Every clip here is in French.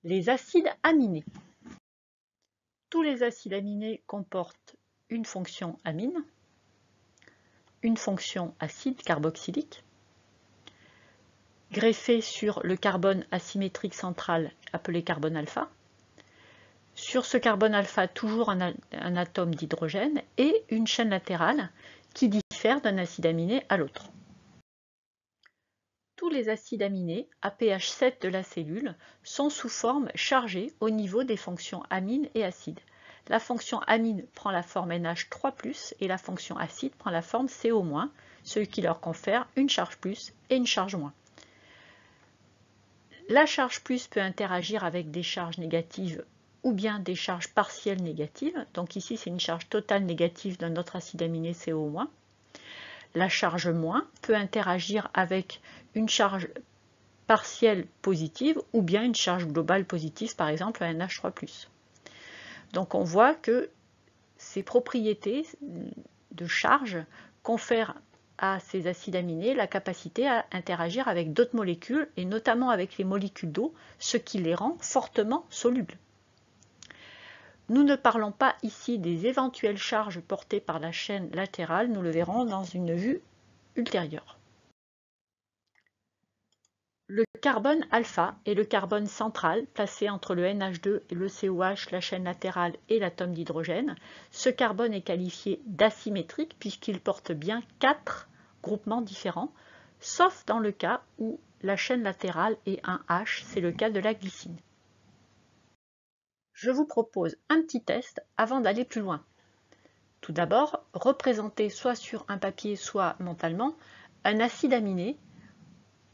Les acides aminés. Tous les acides aminés comportent une fonction amine, une fonction acide carboxylique, greffée sur le carbone asymétrique central appelé carbone alpha. Sur ce carbone alpha, toujours un atome d'hydrogène et une chaîne latérale qui diffère d'un acide aminé à l'autre. Tous les acides aminés à pH 7 de la cellule sont sous forme chargée au niveau des fonctions amine et acide. La fonction amine prend la forme NH3+, et la fonction acide prend la forme CO-, ce qui leur confère une charge plus et une charge moins. La charge plus peut interagir avec des charges négatives ou bien des charges partielles négatives. Donc ici, c'est une charge totale négative d'un autre acide aminé CO-. La charge moins peut interagir avec une charge partielle positive ou bien une charge globale positive, par exemple un NH3+. Donc on voit que ces propriétés de charge confèrent à ces acides aminés la capacité à interagir avec d'autres molécules et notamment avec les molécules d'eau, ce qui les rend fortement solubles. Nous ne parlons pas ici des éventuelles charges portées par la chaîne latérale, nous le verrons dans une vue ultérieure. Le carbone alpha est le carbone central placé entre le NH2 et le COH, la chaîne latérale et l'atome d'hydrogène. Ce carbone est qualifié d'asymétrique puisqu'il porte bien 4 groupements différents, sauf dans le cas où la chaîne latérale est un H, c'est le cas de la glycine. Je vous propose un petit test avant d'aller plus loin. Tout d'abord, représentez soit sur un papier, soit mentalement, un acide aminé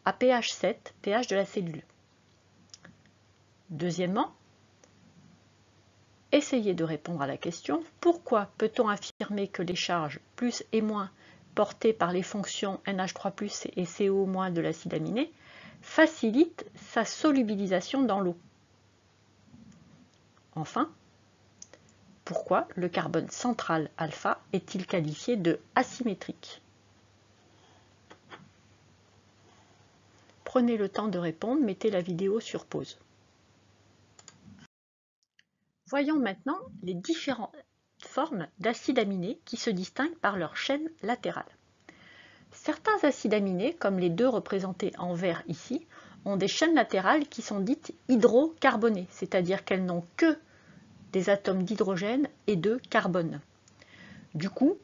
à pH 7, pH de la cellule. Deuxièmement, essayez de répondre à la question « Pourquoi peut-on affirmer que les charges plus et moins portées par les fonctions NH3+ et CO- de l'acide aminé facilitent sa solubilisation dans l'eau ?» Enfin, pourquoi le carbone central alpha est-il qualifié de asymétrique? Prenez le temps de répondre, mettez la vidéo sur pause. Voyons maintenant les différentes formes d'acides aminés qui se distinguent par leur chaîne latérale. Certains acides aminés, comme les deux représentés en vert ici, ont des chaînes latérales qui sont dites hydrocarbonées, c'est-à-dire qu'elles n'ont que des atomes d'hydrogène et de carbone. Du coup,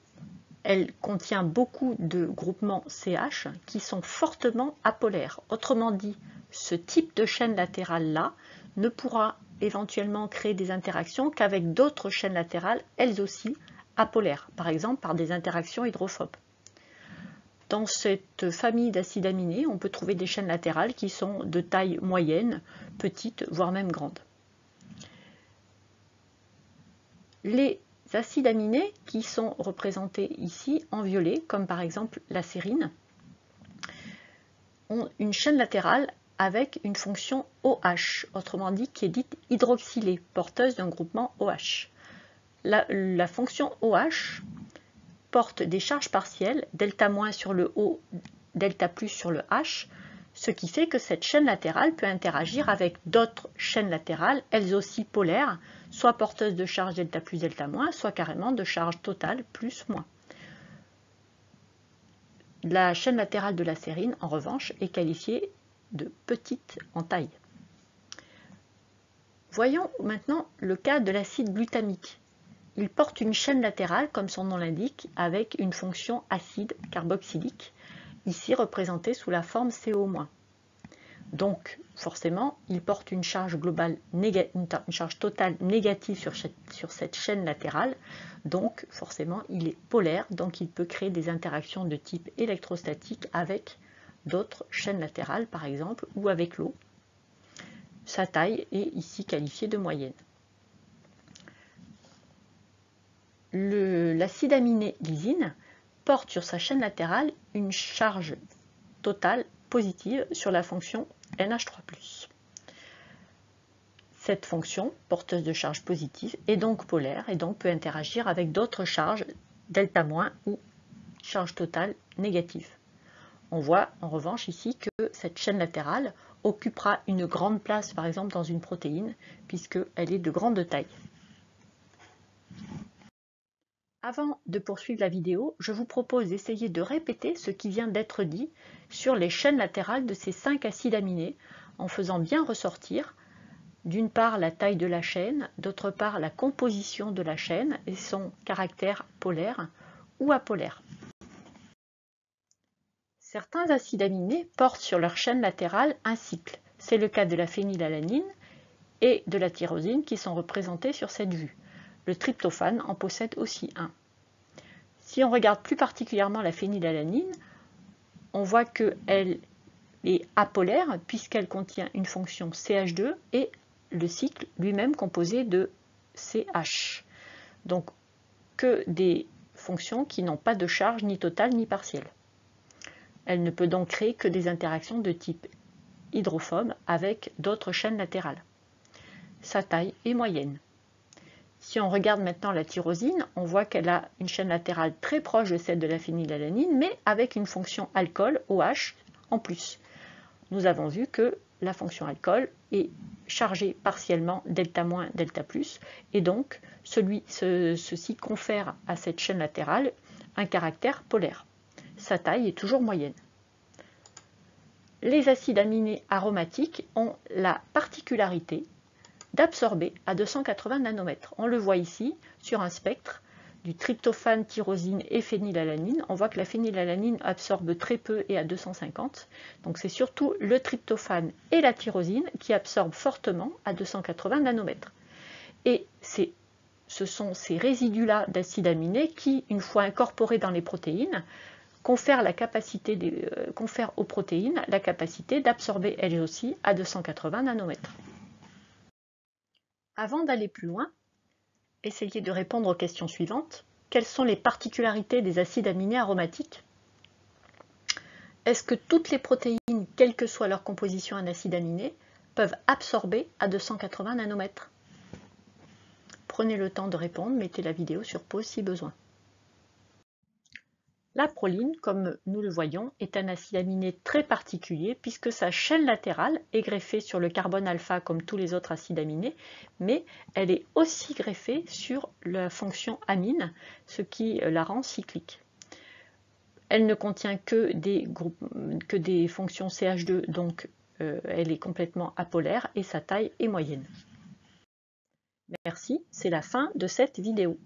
elle contient beaucoup de groupements CH qui sont fortement apolaires. Autrement dit, ce type de chaîne latérale-là ne pourra éventuellement créer des interactions qu'avec d'autres chaînes latérales, elles aussi apolaires, par exemple par des interactions hydrophobes. Dans cette famille d'acides aminés, on peut trouver des chaînes latérales qui sont de taille moyenne, petite, voire même grande. Les acides aminés qui sont représentés ici en violet, comme par exemple la sérine, ont une chaîne latérale avec une fonction OH, autrement dit qui est dite hydroxylée, porteuse d'un groupement OH. La fonction OH porte des charges partielles, delta- sur le O, delta+ sur le H, ce qui fait que cette chaîne latérale peut interagir avec d'autres chaînes latérales, elles aussi polaires, soit porteuses de charge delta+, delta-, soit carrément de charge totale plus-moins. La chaîne latérale de la sérine, en revanche, est qualifiée de petite en taille. Voyons maintenant le cas de l'acide glutamique. Il porte une chaîne latérale, comme son nom l'indique, avec une fonction acide carboxylique, ici représentée sous la forme CO-. Donc, forcément, il porte une charge globale, une charge totale négative sur cette chaîne latérale. Donc, forcément, il est polaire, donc il peut créer des interactions de type électrostatique avec d'autres chaînes latérales, par exemple, ou avec l'eau. Sa taille est ici qualifiée de moyenne. L'acide aminé lysine porte sur sa chaîne latérale une charge totale positive sur la fonction NH3+. Cette fonction, porteuse de charge positive, est donc polaire et donc peut interagir avec d'autres charges delta- ou charge totale négative. On voit en revanche ici que cette chaîne latérale occupera une grande place, par exemple, dans une protéine, puisqu'elle est de grande taille. Avant de poursuivre la vidéo, je vous propose d'essayer de répéter ce qui vient d'être dit sur les chaînes latérales de ces 5 acides aminés, en faisant bien ressortir d'une part la taille de la chaîne, d'autre part la composition de la chaîne et son caractère polaire ou apolaire. Certains acides aminés portent sur leur chaîne latérale un cycle. C'est le cas de la phénylalanine et de la tyrosine qui sont représentés sur cette vue. Le tryptophane en possède aussi un. Si on regarde plus particulièrement la phénylalanine, on voit qu'elle est apolaire puisqu'elle contient une fonction CH2 et le cycle lui-même composé de CH. Donc que des fonctions qui n'ont pas de charge ni totale ni partielle. Elle ne peut donc créer que des interactions de type hydrophobe avec d'autres chaînes latérales. Sa taille est moyenne. Si on regarde maintenant la tyrosine, on voit qu'elle a une chaîne latérale très proche de celle de la phénylalanine, mais avec une fonction alcool, OH, en plus. Nous avons vu que la fonction alcool est chargée partiellement delta-, delta+, et donc ceci confère à cette chaîne latérale un caractère polaire. Sa taille est toujours moyenne. Les acides aminés aromatiques ont la particularité d'absorber à 280 nanomètres. On le voit ici sur un spectre du tryptophane, tyrosine et phénylalanine. On voit que la phénylalanine absorbe très peu et à 250. Donc c'est surtout le tryptophane et la tyrosine qui absorbent fortement à 280 nanomètres. Et ce sont ces résidus-là d'acides aminés qui, une fois incorporés dans les protéines, confèrent aux protéines la capacité d'absorber elles aussi à 280 nanomètres. Avant d'aller plus loin, essayez de répondre aux questions suivantes. Quelles sont les particularités des acides aminés aromatiques? Est-ce que toutes les protéines, quelle que soit leur composition en acides aminés, peuvent absorber à 280 nanomètres? Prenez le temps de répondre, mettez la vidéo sur pause si besoin. La proline, comme nous le voyons, est un acide aminé très particulier puisque sa chaîne latérale est greffée sur le carbone alpha comme tous les autres acides aminés, mais elle est aussi greffée sur la fonction amine, ce qui la rend cyclique. Elle ne contient que des fonctions CH2, donc elle est complètement apolaire et sa taille est moyenne. Merci, c'est la fin de cette vidéo.